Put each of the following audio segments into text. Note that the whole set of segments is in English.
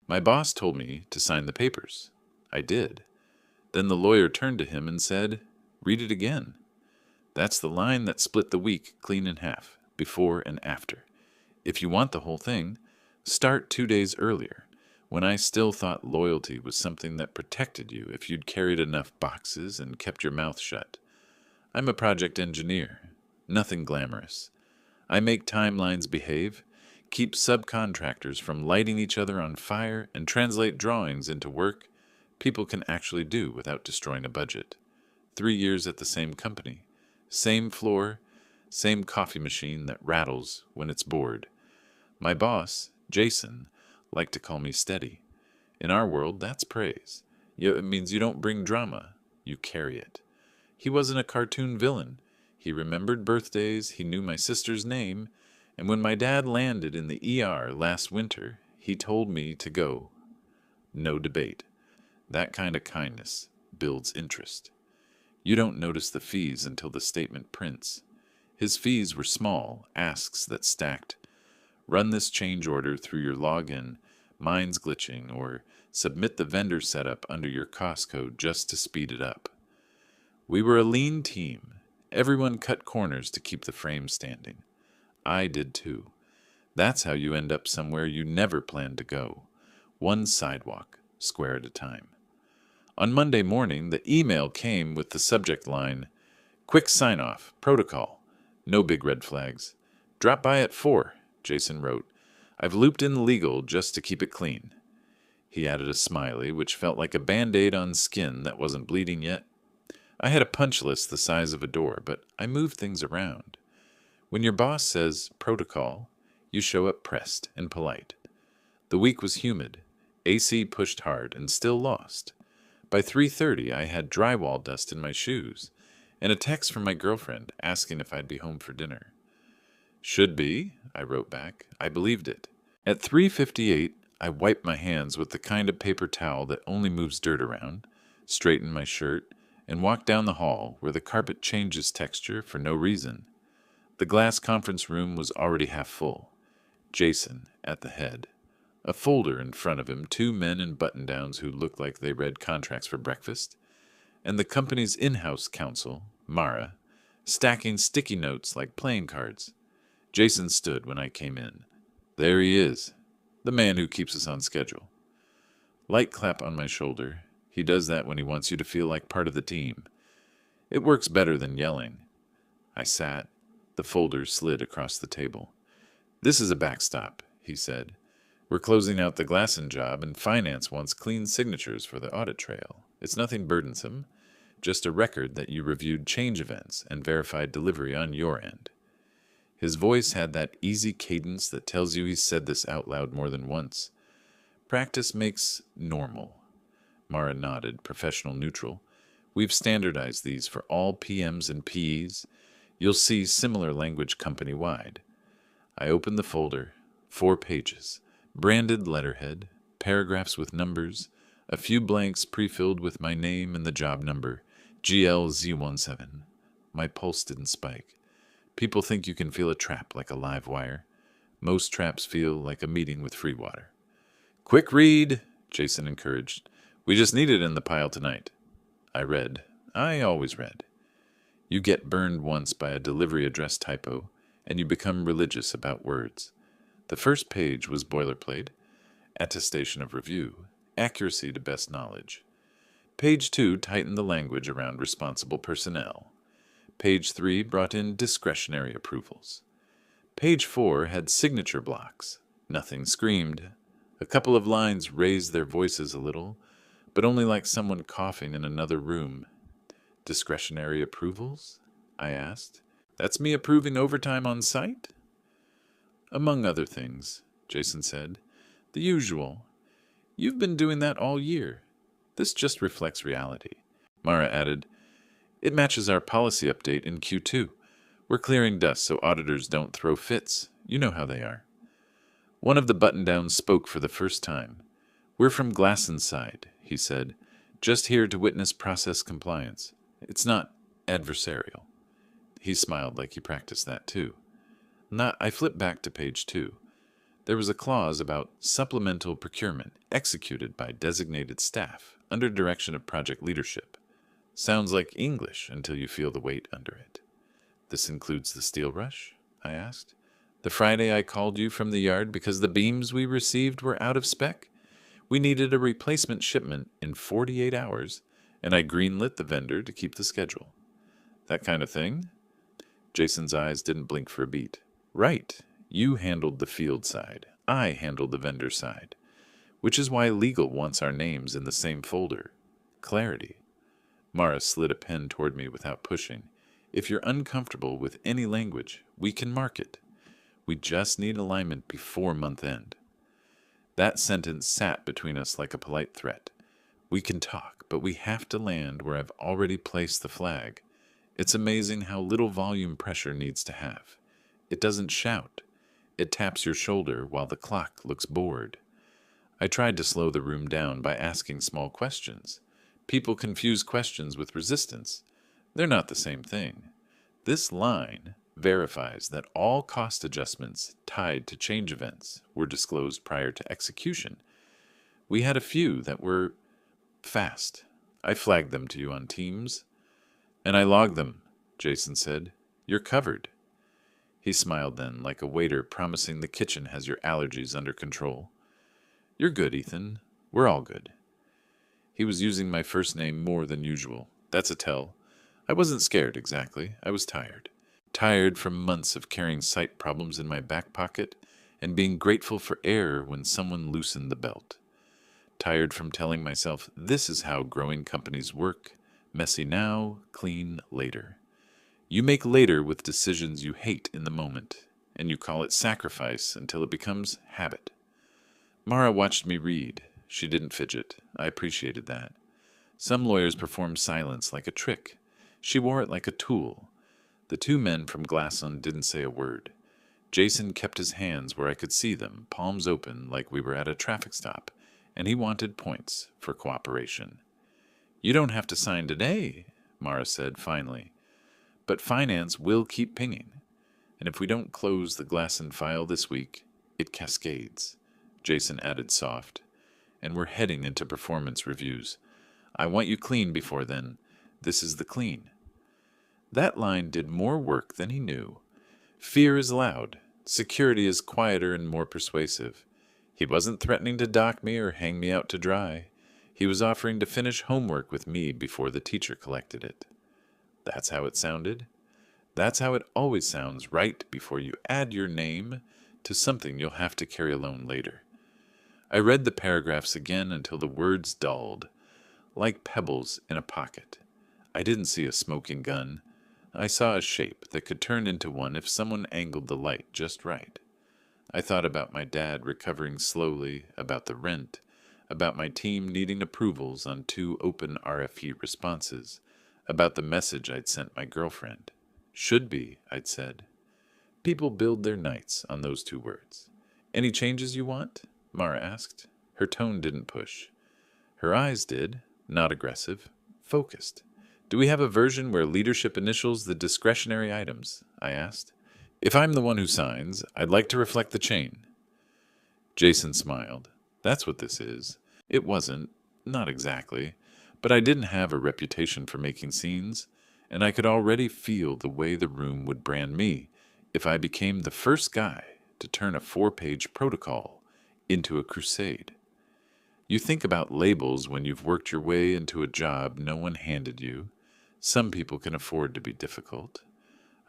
My boss told me to sign the papers. I did. Then the lawyer turned to him and said, "Read it again." That's the line that split the week clean in half, before and after. If you want the whole thing, start 2 days earlier, when I still thought loyalty was something that protected you if you'd carried enough boxes and kept your mouth shut. I'm a project engineer. Nothing glamorous. I make timelines behave, keep subcontractors from lighting each other on fire, and translate drawings into work people can actually do without destroying a budget. 3 years at the same company. Same floor, same coffee machine that rattles when it's bored. My boss, Jason, liked to call me steady. In our world, that's praise. It means you don't bring drama, you carry it. He wasn't a cartoon villain. He remembered birthdays, he knew my sister's name, and when my dad landed in the ER last winter, he told me to go. No debate. That kind of kindness builds interest. You don't notice the fees until the statement prints. His fees were small, asks that stacked. Run this change order through your login, mine's glitching, or submit the vendor setup under your cost code just to speed it up. We were a lean team. Everyone cut corners to keep the frame standing. I did too. That's how you end up somewhere you never planned to go. One sidewalk, square at a time. On Monday morning, the email came with the subject line, "Quick sign-off, protocol. No big red flags. Drop by at 4, Jason wrote. I've looped in legal just to keep it clean." He added a smiley, which felt like a Band-Aid on skin that wasn't bleeding yet. I had a punch list the size of a door, but I moved things around. When your boss says protocol, you show up pressed and polite. The week was humid. AC pushed hard and still lost. By 3:30, I had drywall dust in my shoes, and a text from my girlfriend asking if I'd be home for dinner. "Should be," I wrote back. I believed it. At 3:58, I wiped my hands with the kind of paper towel that only moves dirt around, straightened my shirt, and walked down the hall where the carpet changes texture for no reason. The glass conference room was already half full. Jason at the head. A folder in front of him, 2 men in button-downs who looked like they read contracts for breakfast, and the company's in-house counsel, Mara, stacking sticky notes like playing cards. Jason stood when I came in. There he is, the man who keeps us on schedule. Light clap on my shoulder. He does that when he wants you to feel like part of the team. It works better than yelling. I sat. The folder slid across the table. "This is a backstop," he said. "We're closing out the Glasson job, and finance wants clean signatures for the audit trail. It's nothing burdensome, just a record that you reviewed change events and verified delivery on your end." His voice had that easy cadence that tells you he's said this out loud more than once. Practice makes normal. Mara nodded, professional neutral. "We've standardized these for all PMs and PEs. You'll see similar language company-wide." I opened the folder. 4 pages. Branded letterhead, paragraphs with numbers, a few blanks pre-filled with my name and the job number, GLZ17. My pulse didn't spike. People think you can feel a trap like a live wire. Most traps feel like a meeting with free water. "Quick read," Jason encouraged. "We just need it in the pile tonight." I read. I always read. You get burned once by a delivery address typo, and you become religious about words. The first page was boilerplate, attestation of review, accuracy to best knowledge. Page 2 tightened the language around responsible personnel. Page 3 brought in discretionary approvals. Page 4 had signature blocks. Nothing screamed. A couple of lines raised their voices a little, but only like someone coughing in another room. "Discretionary approvals?" I asked. "That's me approving overtime on site?" "Among other things," Jason said. "The usual. You've been doing that all year. This just reflects reality." Mara added, "It matches our policy update in Q2. We're clearing dust so auditors don't throw fits. You know how they are." One of the button-downs spoke for the first time. "We're from Glasson's side," he said. "Just here to witness process compliance. It's not adversarial." He smiled like he practiced that too. I flipped back to page 2. There was a clause about supplemental procurement executed by designated staff under direction of project leadership. Sounds like English until you feel the weight under it. This includes the steel rush? I asked. The Friday I called you from the yard because the beams we received were out of spec? We needed a replacement shipment in 48 hours, and I greenlit the vendor to keep the schedule. That kind of thing? Jason's eyes didn't blink for a beat. Right. You handled the field side. I handled the vendor side. Which is why legal wants our names in the same folder. Clarity. Mara slid a pen toward me without pushing. If you're uncomfortable with any language, we can mark it. We just need alignment before month end. That sentence sat between us like a polite threat. We can talk, but we have to land where I've already placed the flag. It's amazing how little volume pressure needs to have. It doesn't shout. It taps your shoulder while the clock looks bored. I tried to slow the room down by asking small questions. People confuse questions with resistance. They're not the same thing. This line verifies that all cost adjustments tied to change events were disclosed prior to execution. We had a few that were fast. I flagged them to you on Teams. And I logged them, Jason said. You're covered. He smiled then, like a waiter promising the kitchen has your allergies under control. You're good, Ethan. We're all good. He was using my first name more than usual. That's a tell. I wasn't scared, exactly. I was tired. Tired from months of carrying sight problems in my back pocket and being grateful for air when someone loosened the belt. Tired from telling myself, this is how growing companies work. Messy now, clean later. You make later with decisions you hate in the moment, and you call it sacrifice until it becomes habit. Mara watched me read. She didn't fidget. I appreciated that. Some lawyers perform silence like a trick. She wore it like a tool. The two men from Glasson didn't say a word. Jason kept his hands where I could see them, palms open like we were at a traffic stop, and he wanted points for cooperation. You don't have to sign today, Mara said finally. But finance will keep pinging. And if we don't close the Glasson file this week, it cascades. Jason added soft. And we're heading into performance reviews. I want you clean before then. This is the clean. That line did more work than he knew. Fear is loud. Security is quieter and more persuasive. He wasn't threatening to dock me or hang me out to dry. He was offering to finish homework with me before the teacher collected it. That's how it sounded. That's how it always sounds right before you add your name to something you'll have to carry alone later. I read the paragraphs again until the words dulled, like pebbles in a pocket. I didn't see a smoking gun. I saw a shape that could turn into one if someone angled the light just right. I thought about my dad recovering slowly, about the rent, about my team needing approvals on 2 open RFE responses, about the message I'd sent my girlfriend. Should be, I'd said. People build their nights on those 2 words. Any changes you want? Mara asked. Her tone didn't push. Her eyes did, not aggressive, focused. Do we have a version where leadership initials the discretionary items? I asked. If I'm the one who signs, I'd like to reflect the chain. Jason smiled. That's what this is. It wasn't, not exactly, but I didn't have a reputation for making scenes, and I could already feel the way the room would brand me if I became the first guy to turn a 4-page protocol into a crusade. You think about labels when you've worked your way into a job no one handed you. Some people can afford to be difficult.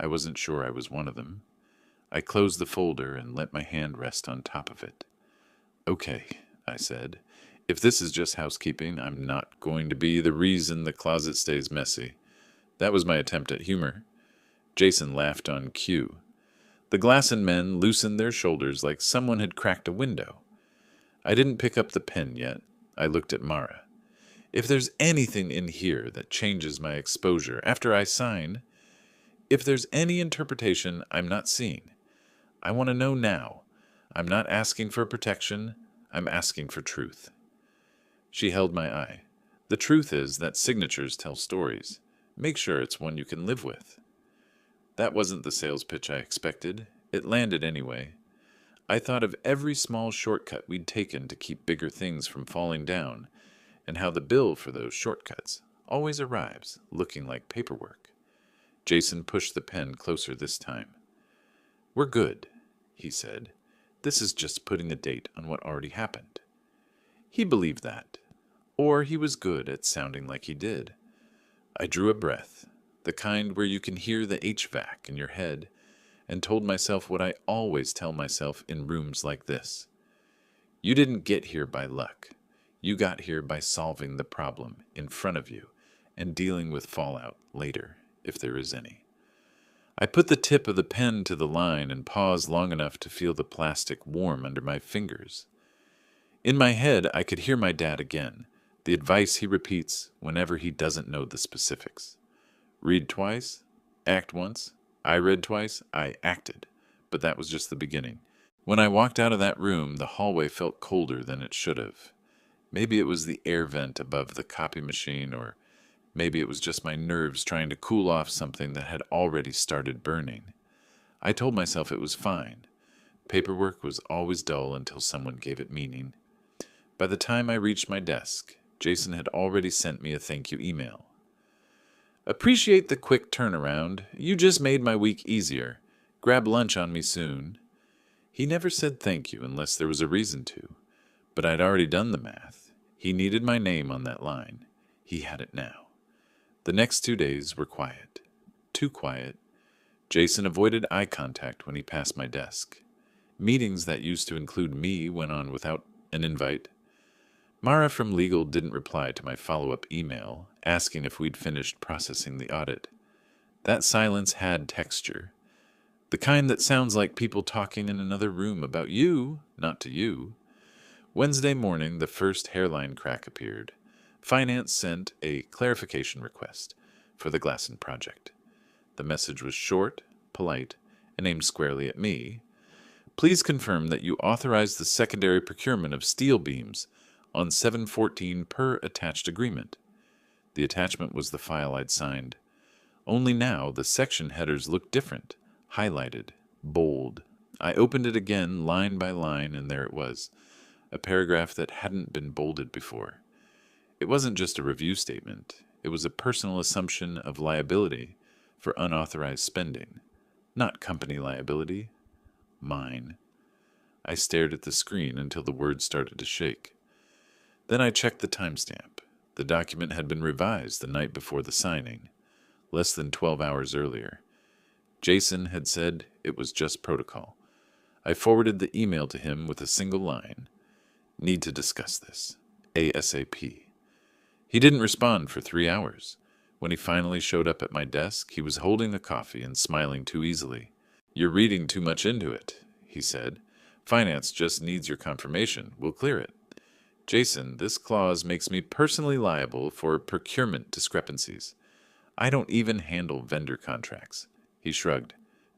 I wasn't sure I was one of them. I closed the folder and let my hand rest on top of it. Okay, I said. If this is just housekeeping, I'm not going to be the reason the closet stays messy. That was my attempt at humor. Jason laughed on cue. The Glasson men loosened their shoulders like someone had cracked a window. I didn't pick up the pen yet. I looked at Mara. If there's anything in here that changes my exposure after I sign, if there's any interpretation I'm not seeing, I want to know now. I'm not asking for protection. I'm asking for truth. She held my eye. The truth is that signatures tell stories. Make sure it's one you can live with. That wasn't the sales pitch I expected. It landed anyway. I thought of every small shortcut we'd taken to keep bigger things from falling down, and how the bill for those shortcuts always arrives looking like paperwork. Jason pushed the pen closer this time. "We're good," he said. "This is just putting a date on what already happened." He believed that, or he was good at sounding like he did. I drew a breath, the kind where you can hear the HVAC in your head, and told myself what I always tell myself in rooms like this. You didn't get here by luck. You got here by solving the problem in front of you and dealing with fallout later, if there is any. I put the tip of the pen to the line and paused long enough to feel the plastic warm under my fingers. In my head, I could hear my dad again, the advice he repeats whenever he doesn't know the specifics. Read twice, act once. I read twice, I acted, but that was just the beginning. When I walked out of that room, the hallway felt colder than it should have. Maybe it was the air vent above the copy machine, or maybe it was just my nerves trying to cool off something that had already started burning. I told myself it was fine. Paperwork was always dull until someone gave it meaning. By the time I reached my desk, Jason had already sent me a thank you email. "Appreciate the quick turnaround. You just made my week easier. Grab lunch on me soon." He never said thank you unless there was a reason to, but I'd already done the math. He needed my name on that line. He had it now. The next 2 days were quiet. Too quiet. Jason avoided eye contact when he passed my desk. Meetings that used to include me went on without an invite. Mara from legal didn't reply to my follow-up email, asking if we'd finished processing the audit. That silence had texture. The kind that sounds like people talking in another room about you, not to you. Wednesday morning, the first hairline crack appeared. Finance sent a clarification request for the Glasson project. The message was short, polite, and aimed squarely at me. "Please confirm that you authorized the secondary procurement of steel beams on 7/14 per attached agreement." The attachment was the file I'd signed. Only now the section headers looked different, highlighted, bold. I opened it again, line by line, and there it was, a paragraph that hadn't been bolded before. It wasn't just a review statement. It was a personal assumption of liability for unauthorized spending. Not company liability. Mine. I stared at the screen until the words started to shake. Then I checked the timestamp. The document had been revised the night before the signing, less than 12 hours earlier. Jason had said it was just protocol. I forwarded the email to him with a single line. "Need to discuss this. ASAP." He didn't respond for 3 hours. When he finally showed up at my desk, he was holding a coffee and smiling too easily. "You're reading too much into it," he said. "Finance just needs your confirmation. We'll clear it." "Jason, this clause makes me personally liable for procurement discrepancies. I don't even handle vendor contracts." He shrugged.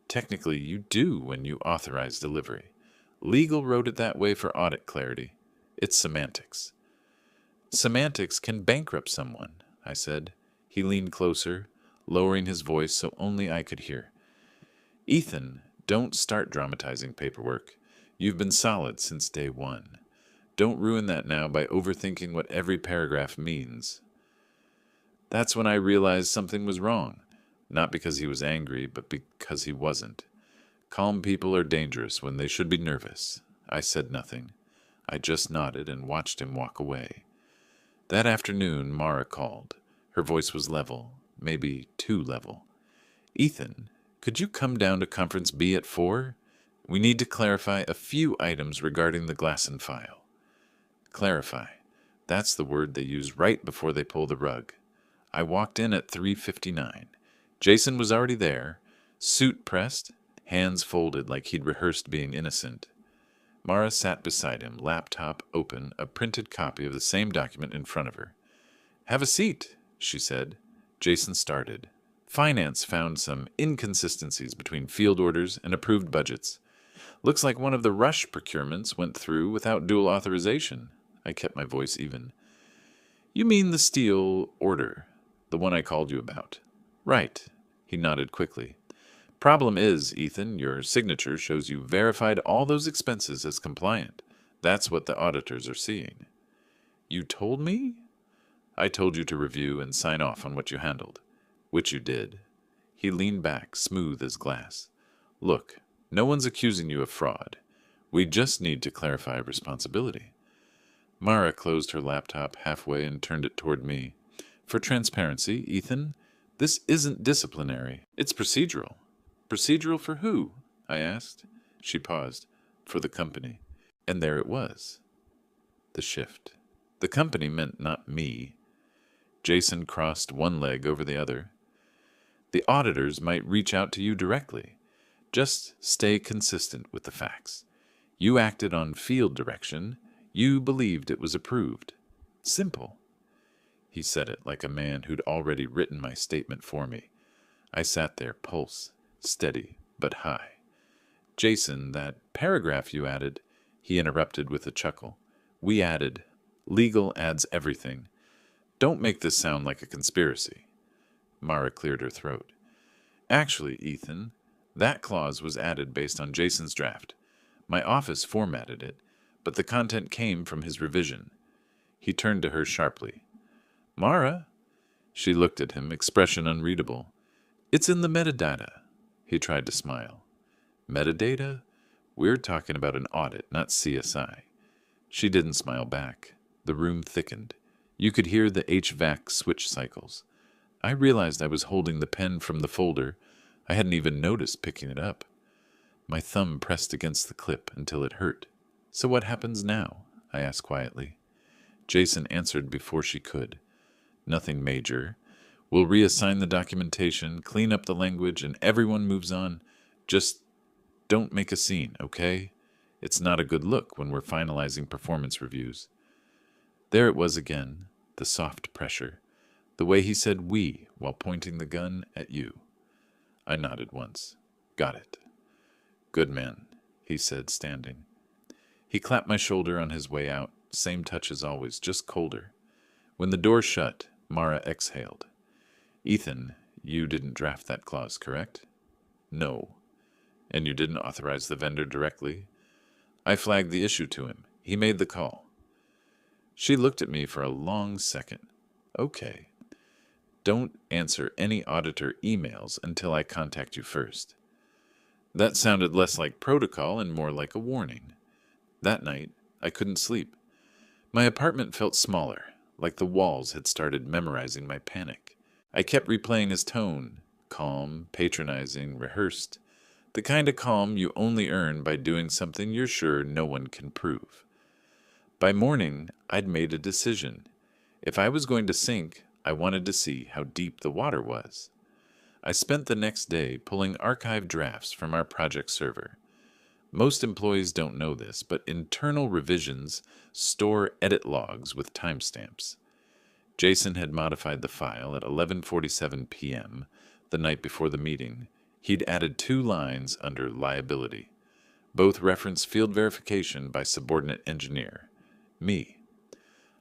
"Technically, you do when you authorize delivery. Legal wrote it that way for audit clarity. It's semantics." "Semantics can bankrupt someone," I said. He leaned closer, lowering his voice so only I could hear. "Ethan, don't start dramatizing paperwork. You've been solid since day one. Don't ruin that now by overthinking what every paragraph means." That's when I realized something was wrong, not because he was angry, but because he wasn't. Calm people are dangerous when they should be nervous. I said nothing. I just nodded and watched him walk away. That afternoon, Mara called. Her voice was level, maybe too level. "Ethan, could you come down to Conference B at 4? We need to clarify a few items regarding the Glasson file." Clarify. That's the word they use right before they pull the rug. I walked in at 3:59. Jason was already there, suit pressed, hands folded like he'd rehearsed being innocent. Mara sat beside him, laptop open, a printed copy of the same document in front of her. "Have a seat," she said. Jason started. "Finance found some inconsistencies between field orders and approved budgets. Looks like one of the rush procurements went through without dual authorization." I kept my voice even. "You mean the steel order, the one I called you about?" "Right." He nodded quickly. Problem is, Ethan, your signature shows you verified all those expenses as compliant. That's what the auditors are seeing. You told me? I told you to review and sign off on what you handled, which you did. He leaned back, smooth as glass. Look, no one's accusing you of fraud. We just need to clarify responsibility. Mara closed her laptop halfway and turned it toward me. For transparency, Ethan, this isn't disciplinary. It's procedural. Procedural for who? I asked. She paused. For the company. And there it was. The shift. The company meant not me. Jason crossed one leg over the other. The auditors might reach out to you directly. Just stay consistent with the facts. You acted on field direction. You believed it was approved. Simple. He said it like a man who'd already written my statement for me. I sat there, pulse steady but high. Jason, that paragraph you added, he interrupted with a chuckle. We added, legal adds everything. Don't make this sound like a conspiracy. Mara cleared her throat. Actually, Ethan, that clause was added based on Jason's draft. My office formatted it, but the content came from his revision. He turned to her sharply. Mara? She looked at him, expression unreadable. It's in the metadata. He tried to smile. Metadata? We're talking about an audit, not CSI. She didn't smile back. The room thickened. You could hear the HVAC switch cycles. I realized I was holding the pen from the folder. I hadn't even noticed picking it up. My thumb pressed against the clip until it hurt. So what happens now? I asked quietly. Jason answered before she could. Nothing major. We'll reassign the documentation, clean up the language, and everyone moves on. Just don't make a scene, okay? It's not a good look when we're finalizing performance reviews. There it was again, the soft pressure. The way he said we while pointing the gun at you. I nodded once. Got it. Good man, he said, standing. He clapped my shoulder on his way out, same touch as always, just colder. When the door shut, Mara exhaled. Ethan, you didn't draft that clause, correct? No. And you didn't authorize the vendor directly? I flagged the issue to him. He made the call. She looked at me for a long second. Okay. Don't answer any auditor emails until I contact you first. That sounded less like protocol and more like a warning. That night, I couldn't sleep. My apartment felt smaller, like the walls had started memorizing my panic. I kept replaying his tone, calm, patronizing, rehearsed. The kind of calm you only earn by doing something you're sure no one can prove. By morning, I'd made a decision. If I was going to sink, I wanted to see how deep the water was. I spent the next day pulling archived drafts from our project server. Most employees don't know this, but internal revisions store edit logs with timestamps. Jason had modified the file at 11:47 p.m., the night before the meeting. He'd added 2 lines under liability. Both reference field verification by subordinate engineer. Me.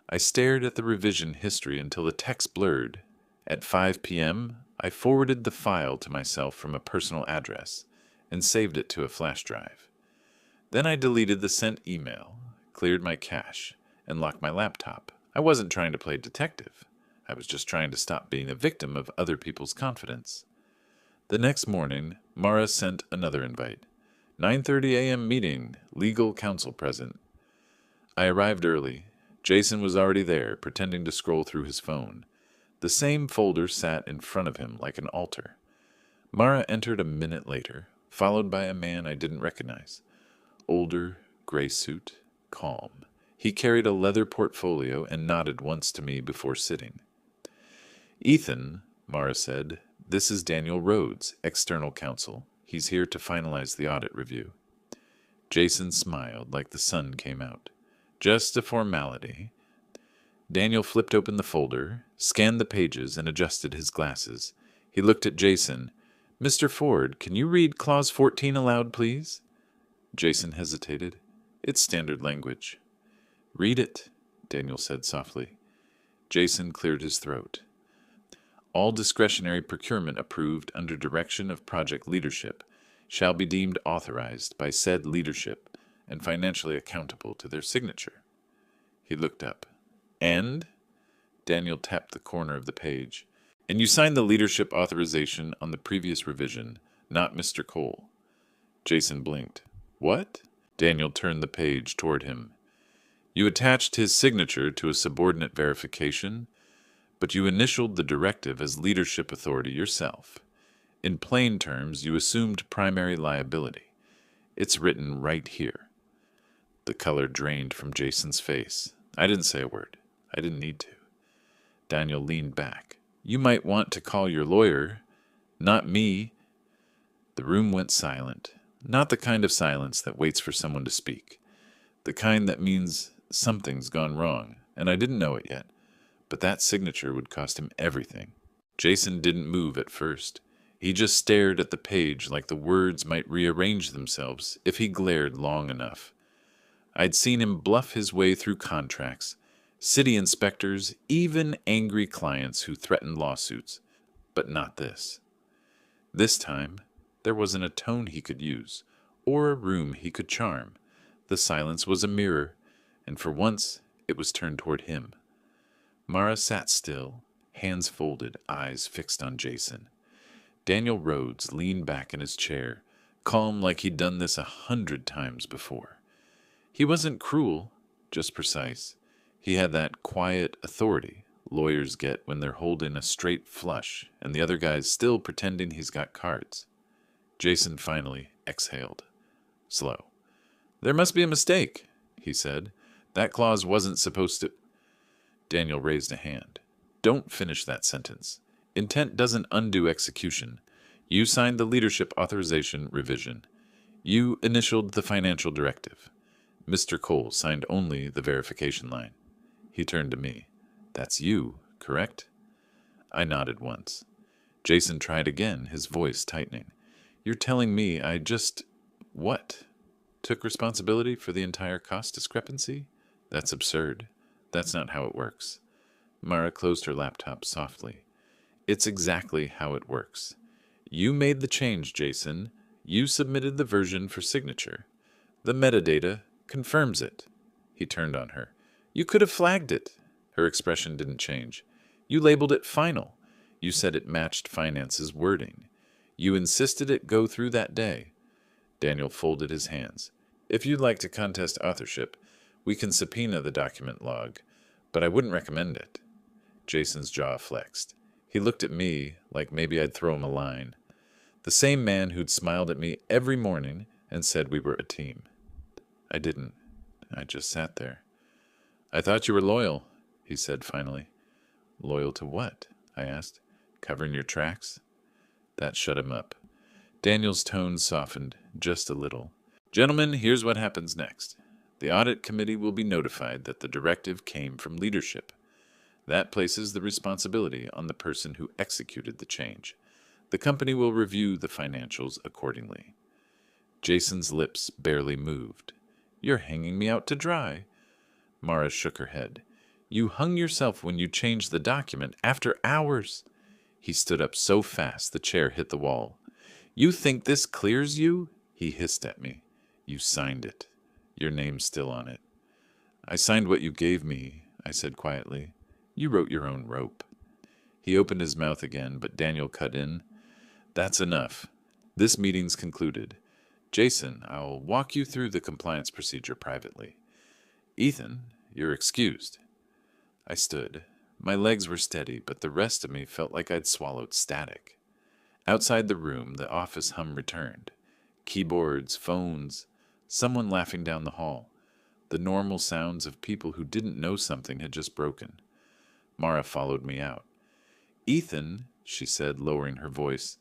I stared at the revision history until the text blurred. At 5 p.m., I forwarded the file to myself from a personal address and saved it to a flash drive. Then I deleted the sent email, cleared my cache, and locked my laptop. I wasn't trying to play detective. I was just trying to stop being a victim of other people's confidence. The next morning, Mara sent another invite. 9:30 a.m. meeting, legal counsel present. I arrived early. Jason was already there, pretending to scroll through his phone. The same folder sat in front of him like an altar. Mara entered a minute later, followed by a man I didn't recognize. Older, gray suit, calm. He carried a leather portfolio and nodded once to me before sitting. Ethan, Mara said, this is Daniel Rhodes, external counsel. He's here to finalize the audit review. Jason smiled like the sun came out. Just a formality. Daniel flipped open the folder, scanned the pages, and adjusted his glasses. He looked at Jason. Mr. Ford, can you read Clause 14 aloud, please? Jason hesitated. It's standard language. Read it, Daniel said softly. Jason cleared his throat. All discretionary procurement approved under direction of project leadership shall be deemed authorized by said leadership and financially accountable to their signature. He looked up. And? Daniel tapped the corner of the page. And you signed the leadership authorization on the previous revision, not Mr. Cole. Jason blinked. What? Daniel turned the page toward him. You attached his signature to a subordinate verification, but you initialed the directive as leadership authority yourself. In plain terms, you assumed primary liability. It's written right here. The color drained from Jason's face. I didn't say a word. I didn't need to. Daniel leaned back. You might want to call your lawyer, not me. The room went silent. Not the kind of silence that waits for someone to speak. The kind that means something's gone wrong, and I didn't know it yet. But that signature would cost him everything. Jason didn't move at first. He just stared at the page like the words might rearrange themselves if he glared long enough. I'd seen him bluff his way through contracts, city inspectors, even angry clients who threatened lawsuits, but not this. This time, there wasn't a tone he could use, or a room he could charm. The silence was a mirror, and for once, it was turned toward him. Mara sat still, hands folded, eyes fixed on Jason. Daniel Rhodes leaned back in his chair, calm like he'd done this 100 times before. He wasn't cruel, just precise. He had that quiet authority lawyers get when they're holding a straight flush and the other guy's still pretending he's got cards. Jason finally exhaled. Slow. There must be a mistake, he said. That clause wasn't supposed to... Daniel raised a hand. Don't finish that sentence. Intent doesn't undo execution. You signed the leadership authorization revision. You initialed the financial directive. Mr. Cole signed only the verification line. He turned to me. That's you, correct? I nodded once. Jason tried again, his voice tightening. You're telling me I just... What? Took responsibility for the entire cost discrepancy? That's absurd. That's not how it works. Mara closed her laptop softly. It's exactly how it works. You made the change, Jason. You submitted the version for signature. The metadata confirms it. He turned on her. You could have flagged it. Her expression didn't change. You labeled it final. You said it matched finance's wording. You insisted it go through that day. Daniel folded his hands. If you'd like to contest authorship, we can subpoena the document log, but I wouldn't recommend it. Jason's jaw flexed. He looked at me like maybe I'd throw him a line. The same man who'd smiled at me every morning and said we were a team. I didn't. I just sat there. I thought you were loyal, he said finally. Loyal to what? I asked. Covering your tracks? That shut him up. Daniel's tone softened just a little. Gentlemen, here's what happens next. The audit committee will be notified that the directive came from leadership. That places the responsibility on the person who executed the change. The company will review the financials accordingly. Jason's lips barely moved. You're hanging me out to dry. Mara shook her head. You hung yourself when you changed the document after hours. He stood up so fast the chair hit the wall. You think this clears you? He hissed at me. You signed it. Your name's still on it. I signed what you gave me, I said quietly. You wrote your own rope. He opened his mouth again, but Daniel cut in. That's enough. This meeting's concluded. Jason, I'll walk you through the compliance procedure privately. Ethan, you're excused. I stood. My legs were steady, but the rest of me felt like I'd swallowed static. Outside the room, the office hum returned. Keyboards, phones, someone laughing down the hall. The normal sounds of people who didn't know something had just broken. Mara followed me out. Ethan, she said, lowering her voice,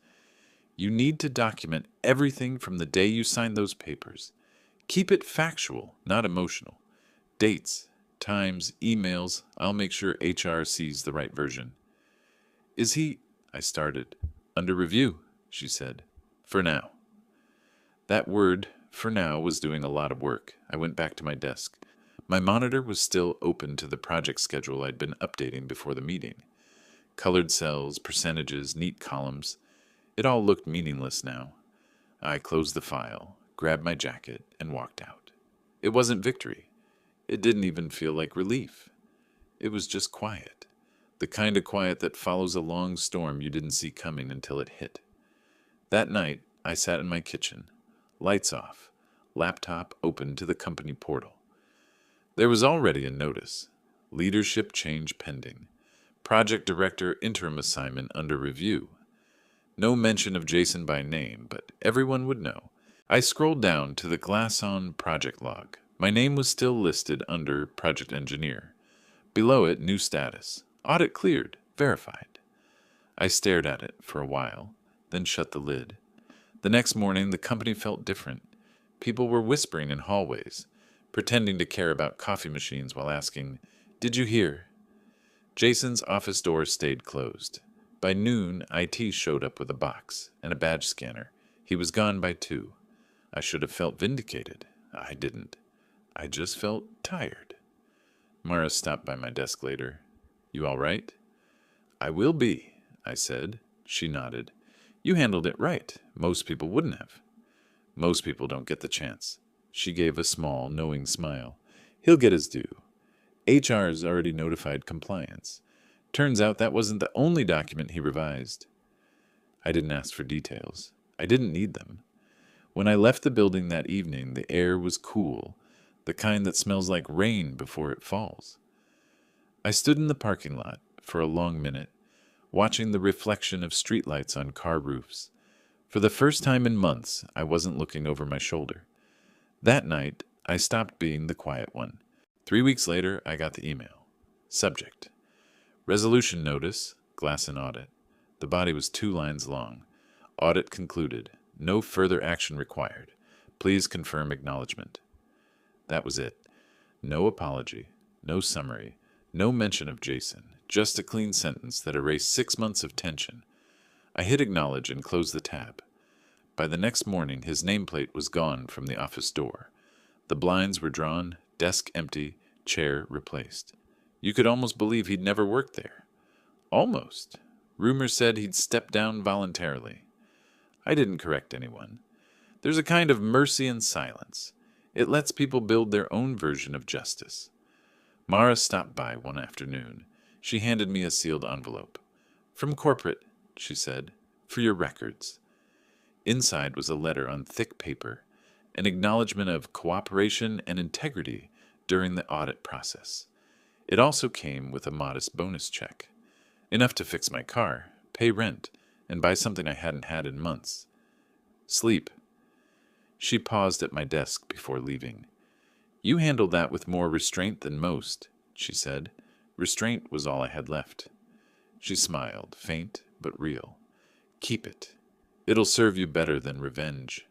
you need to document everything from the day you signed those papers. Keep it factual, not emotional. Dates, times, emails. I'll make sure HR sees the right version. Is he... I started. Under review, she said. For now. That word, for now, was doing a lot of work. I went back to my desk. My monitor was still open to the project schedule I'd been updating before the meeting. Colored cells, percentages, neat columns. It all looked meaningless now. I closed the file, grabbed my jacket, and walked out. It wasn't victory. It didn't even feel like relief. It was just quiet. The kind of quiet that follows a long storm you didn't see coming until it hit. That night, I sat in my kitchen, lights off, laptop open to the company portal. There was already a notice. Leadership change pending. Project director interim assignment under review. No mention of Jason by name, but everyone would know. I scrolled down to the glass-on project log. My name was still listed under project engineer. Below it, new status. Audit cleared. Verified. I stared at it for a while, then shut the lid. The next morning, the company felt different. People were whispering in hallways, pretending to care about coffee machines while asking, "Did you hear?" Jason's office door stayed closed. By noon, IT showed up with a box and a badge scanner. He was gone by 2. I should have felt vindicated. I didn't. I just felt tired. Mara stopped by my desk later. "You all right?" "I will be," I said. She nodded. "You handled it right. Most people wouldn't have." "Most people don't get the chance." She gave a small, knowing smile. "He'll get his due. HR's already notified compliance. Turns out that wasn't the only document he revised." I didn't ask for details. I didn't need them. When I left the building that evening, the air was cool, the kind that smells like rain before it falls. I stood in the parking lot for a long minute, watching the reflection of streetlights on car roofs. For the first time in months, I wasn't looking over my shoulder. That night, I stopped being the quiet one. 3 weeks later, I got the email. Subject: resolution notice, glass and audit. The body was 2 lines long. Audit concluded. No further action required. Please confirm acknowledgement. That was it. No apology, no summary, no mention of Jason, just a clean sentence that erased 6 months of tension. I hit acknowledge and closed the tab. By the next morning, his nameplate was gone from the office door. The blinds were drawn, desk empty, chair replaced. You could almost believe he'd never worked there. Almost. Rumors said he'd stepped down voluntarily. I didn't correct anyone. There's a kind of mercy in silence. It lets people build their own version of justice. Mara stopped by one afternoon. She handed me a sealed envelope. "From corporate," she said, "for your records." Inside was a letter on thick paper, an acknowledgement of cooperation and integrity during the audit process. It also came with a modest bonus check, enough to fix my car, pay rent, and buy something I hadn't had in months. Sleep. She paused at my desk before leaving. "You handled that with more restraint than most," she said. Restraint was all I had left. She smiled, faint but real. "Keep it. It'll serve you better than revenge."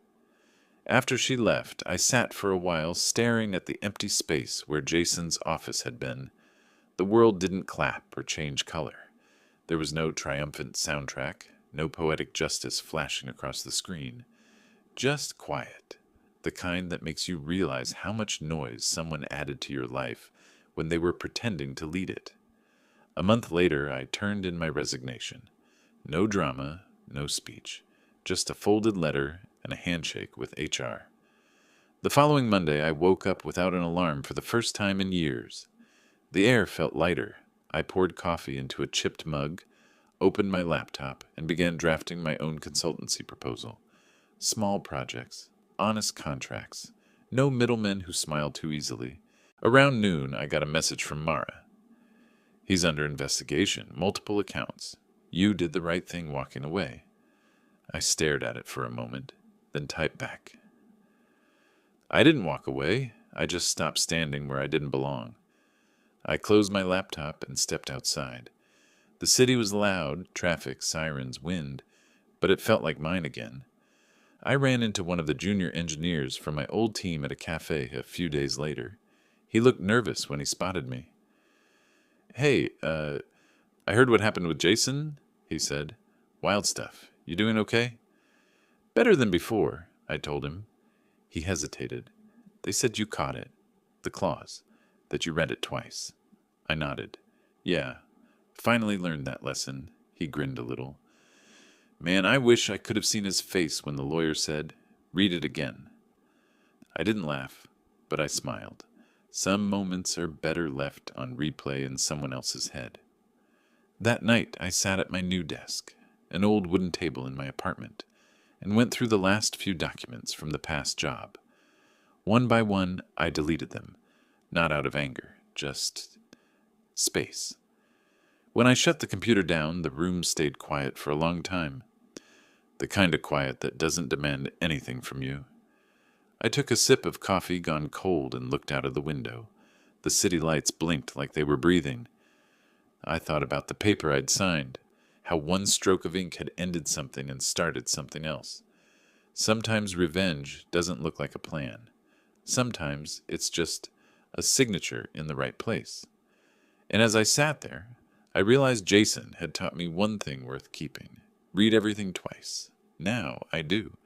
After she left, I sat for a while staring at the empty space where Jason's office had been. The world didn't clap or change color. There was no triumphant soundtrack, no poetic justice flashing across the screen. Just quiet, the kind that makes you realize how much noise someone added to your life when they were pretending to lead it. A month later, I turned in my resignation. No drama, no speech, just a folded letter and a handshake with HR. The following Monday, I woke up without an alarm for the first time in years. The air felt lighter. I poured coffee into a chipped mug, opened my laptop, and began drafting my own consultancy proposal. Small projects, honest contracts, no middlemen who smiled too easily. Around noon, I got a message from Mara. "He's under investigation, multiple accounts. You did the right thing walking away." I stared at it for a moment, then typed back. "I didn't walk away. I just stopped standing where I didn't belong." I closed my laptop and stepped outside. The city was loud, traffic, sirens, wind, but it felt like mine again. I ran into one of the junior engineers from my old team at a cafe a few days later. He looked nervous when he spotted me. "Hey, I heard what happened with Jason," he said. "Wild stuff. You doing okay?" "Better than before," I told him. He hesitated. "They said you caught it. The clause. That you read it twice." I nodded. "Yeah. Finally learned that lesson. He grinned a little. Man, I wish I could have seen his face when the lawyer said, "Read it again." I didn't laugh, but I smiled. Some moments are better left on replay in someone else's head. That night I sat at my new desk, an old wooden table in my apartment, and went through the last few documents from the past job. One by one, I deleted them, not out of anger, just space. When I shut the computer down, the room stayed quiet for a long time. The kind of quiet that doesn't demand anything from you. I took a sip of coffee gone cold and looked out of the window. The city lights blinked like they were breathing. I thought about the paper I'd signed, how one stroke of ink had ended something and started something else. Sometimes revenge doesn't look like a plan. Sometimes it's just a signature in the right place. And as I sat there, I realized Jason had taught me one thing worth keeping. Read everything twice. Now I do.